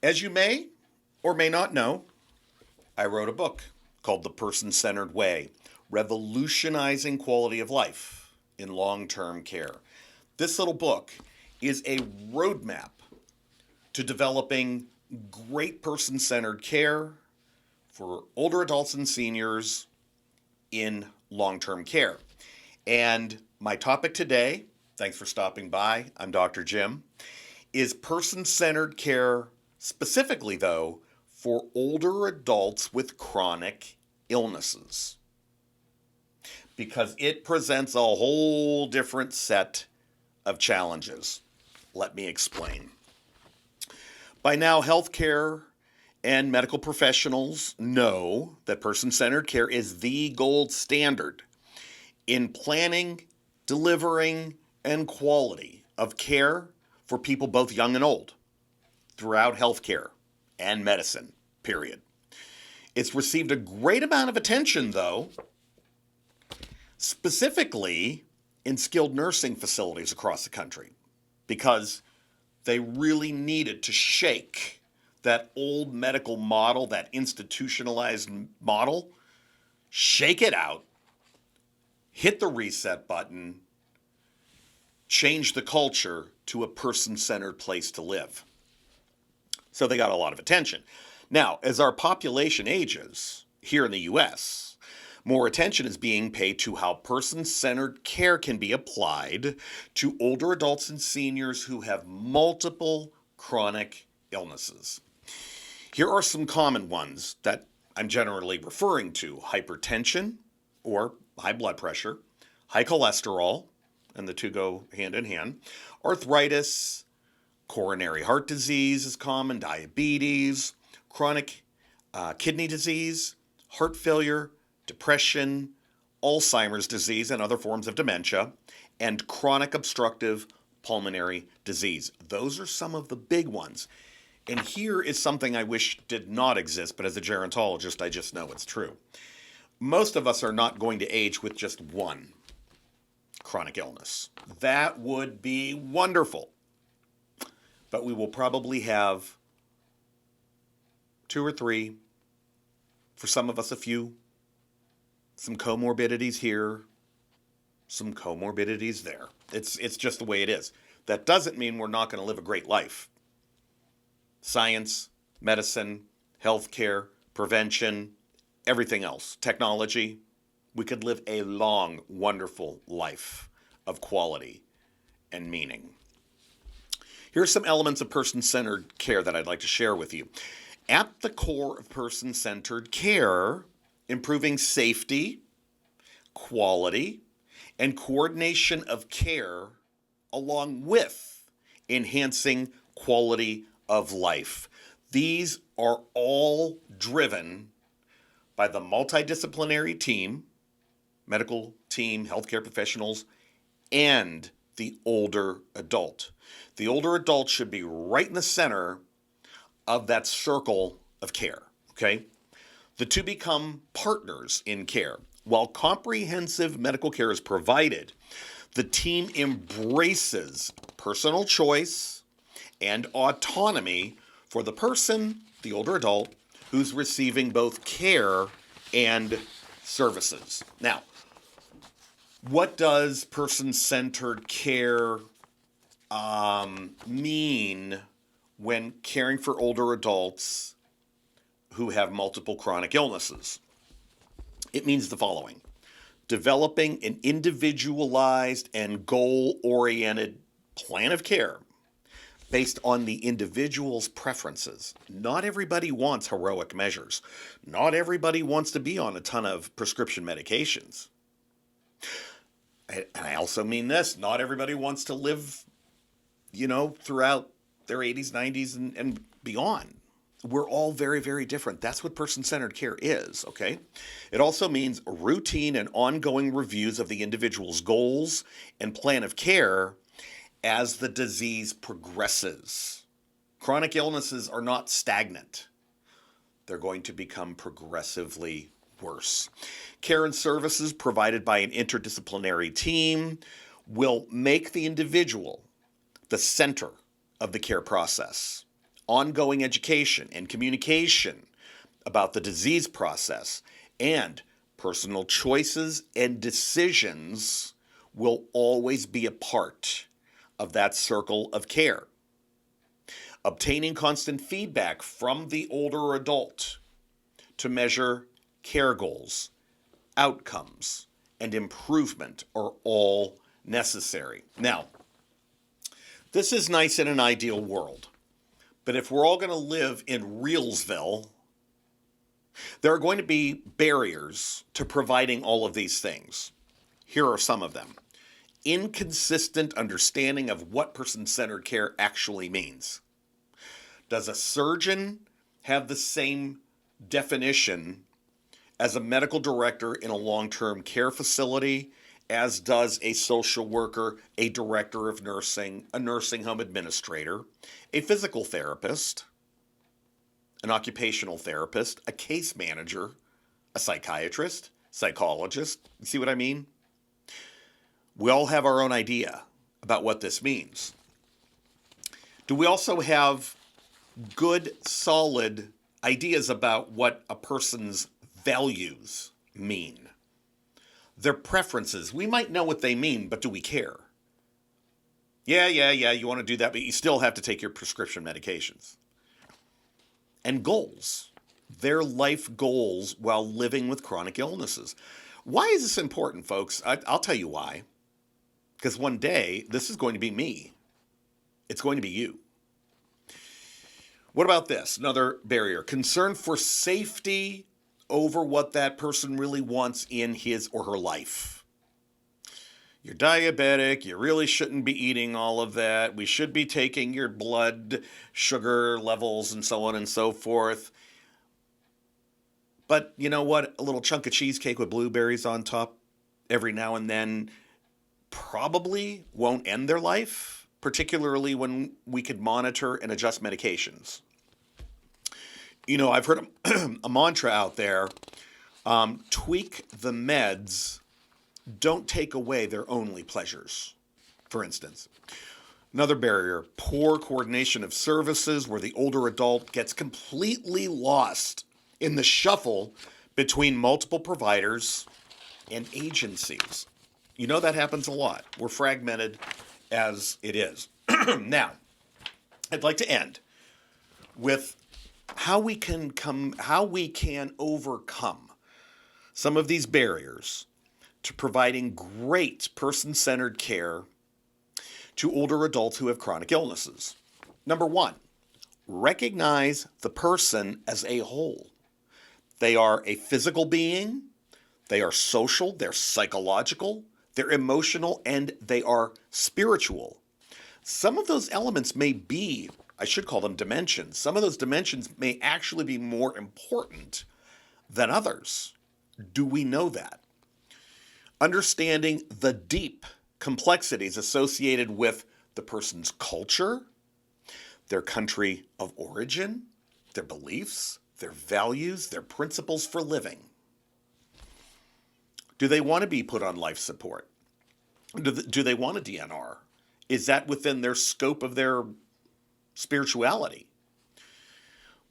As you may or may not know, I wrote a book called The Person-Centered Way, Revolutionizing Quality of Life in Long-Term Care. This little book is a roadmap to developing great person-centered care for older adults and seniors in long-term care. And my topic today, thanks for stopping by, I'm Dr. Jim, is person-centered care, specifically though, for older adults with chronic illnesses. Because it presents a whole different set of challenges. Let me explain. By now, healthcare and medical professionals know that person-centered care is the gold standard in planning, delivering, and quality of care for people both young and old throughout healthcare and medicine, period. It's received a great amount of attention, though, specifically in skilled nursing facilities across the country, because they really needed to shake that old medical model, that institutionalized model, shake it out, hit the reset button, change the culture to a person-centered place to live. So they got a lot of attention. Now, as our population ages here in the U.S., more attention is being paid to how person-centered care can be applied to older adults and seniors who have multiple chronic illnesses. Here are some common ones that I'm generally referring to: hypertension or high blood pressure, high cholesterol, and the two go hand in hand, arthritis, coronary heart disease is common, diabetes, chronic kidney disease, heart failure, depression, Alzheimer's disease and other forms of dementia, and chronic obstructive pulmonary disease. Those are some of the big ones. And here is something I wish did not exist, but as a gerontologist, I just know it's true. Most of us are not going to age with just one chronic illness. That would be wonderful. But we will probably have two or three, for some of us a few, some comorbidities here, some comorbidities there. It's just the way it is. That doesn't mean we're not going to live a great life. Science, medicine, healthcare, prevention, everything else, technology, we could live a long, wonderful life of quality and meaning. Here are some elements of person-centered care that I'd like to share with you. At the core of person-centered care, improving safety, quality, and coordination of care, along with enhancing quality of life. These are all driven by the multidisciplinary team, medical team, healthcare professionals, and the older adult. The older adult should be right in the center of that circle of care, okay? The two become partners in care. While comprehensive medical care is provided, the team embraces personal choice and autonomy for the person, the older adult, who's receiving both care and services. Now, what does person-centered care mean when caring for older adults who have multiple chronic illnesses? It means the following: developing an individualized and goal-oriented plan of care based on the individual's preferences. Not everybody wants heroic measures. Not everybody wants to be on a ton of prescription medications. And I also mean this: not everybody wants to live, throughout their 80s, 90s, and beyond. We're all very, very different. That's what person-centered care is, okay? It also means routine and ongoing reviews of the individual's goals and plan of care as the disease progresses. Chronic illnesses are not stagnant. They're going to become progressively worse. Care and services provided by an interdisciplinary team will make the individual the center of the care process. ongoing education and communication about the disease process, and personal choices and decisions will always be a part of that circle of care. Obtaining constant feedback from the older adult to measure care goals, outcomes, and improvement are all necessary. Now, this is nice in an ideal world, but if we're all going to live in Realsville, there are going to be barriers to providing all of these things. Here are some of them. Inconsistent understanding of what person-centered care actually means. Does a surgeon have the same definition as a medical director in a long-term care facility as does a social worker, a director of nursing, a nursing home administrator, a physical therapist, an occupational therapist, a case manager, a psychiatrist, psychologist? You see what I mean? We all have our own idea about what this means. Do we also have good, solid ideas about what a person's values mean? Their preferences. We might know what they mean, but do we care? Yeah, you want to do that, but you still have to take your prescription medications. And goals. Their life goals while living with chronic illnesses. Why is this important, folks? I'll tell you why. Because one day, this is going to be me. It's going to be you. What about this? Another barrier. Concern for safety over what that person really wants in his or her life. You're diabetic. You really shouldn't be eating all of that. We should be taking your blood sugar levels and so on and so forth. But you know what? A little chunk of cheesecake with blueberries on top every now and then probably won't end their life, particularly when we could monitor and adjust medications. You know, I've heard a mantra out there, tweak the meds, don't take away their only pleasures, for instance. Another barrier, poor coordination of services where the older adult gets completely lost in the shuffle between multiple providers and agencies. You know that happens a lot. We're fragmented as it is. Now, I'd like to end with how we can overcome some of these barriers to providing great person-centered care to older adults who have chronic illnesses. Number one, recognize the person as a whole. They are a physical being, they are social, they're psychological, they're emotional, and they are spiritual. Some of those elements may be, I should call them dimensions. Some of those dimensions may actually be more important than others. Do we know that? Understanding the deep complexities associated with the person's culture, their country of origin, their beliefs, their values, their principles for living. Do they want to be put on life support? Do they want a DNR? Is that within their scope of their spirituality?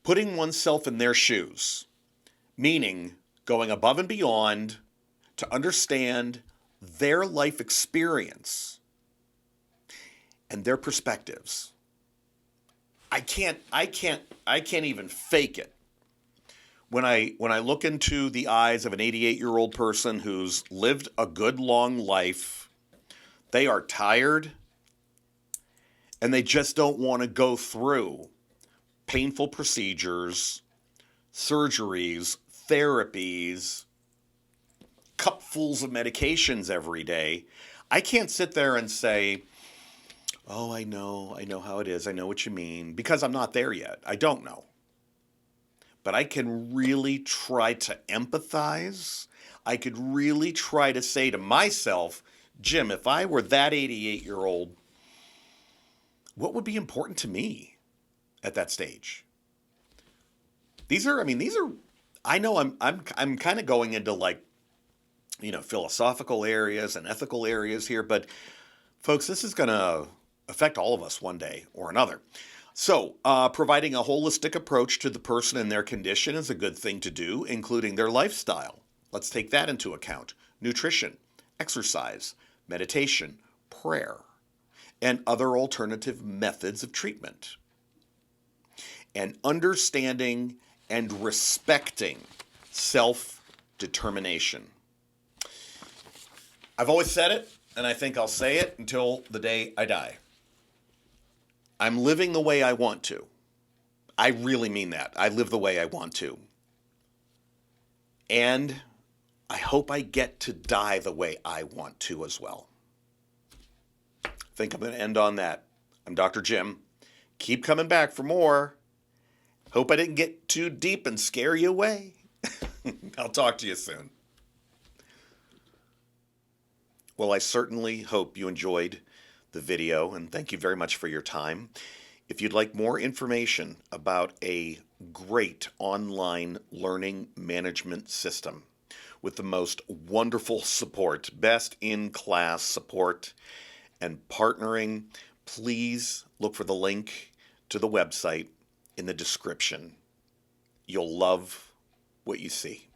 Putting oneself in their shoes, meaning going above and beyond to understand their life experience and their perspectives. I can't even fake it. When I look into the eyes of an 88-year-old person who's lived a good long life, they are tired and they just don't want to go through painful procedures, surgeries, therapies, cupfuls of medications every day. I can't sit there and say, oh, I know how it is. I know what you mean, because I'm not there yet. I don't know. But I can really try to empathize. I could really try to say to myself, Jim, if I were that 88-year-old, what would be important to me at that stage? I know I'm kind of going into philosophical areas and ethical areas here, but folks, this is going to affect all of us one day or another. So, providing a holistic approach to the person and their condition is a good thing to do, including their lifestyle. Let's take that into account. Nutrition, exercise, meditation, prayer, and other alternative methods of treatment. And understanding and respecting self-determination. I've always said it, and I think I'll say it until the day I die. I'm living the way I want to. I really mean that. I live the way I want to. And I hope I get to die the way I want to as well. I think I'm going to end on that. I'm Dr. Jim. Keep coming back for more. Hope I didn't get too deep and scare you away. I'll talk to you soon. Well, I certainly hope you enjoyed the video, and thank you very much for your time. If you'd like more information about a great online learning management system with the most wonderful support, best in class support, and partnering, please look for the link to the website in the description. You'll love what you see.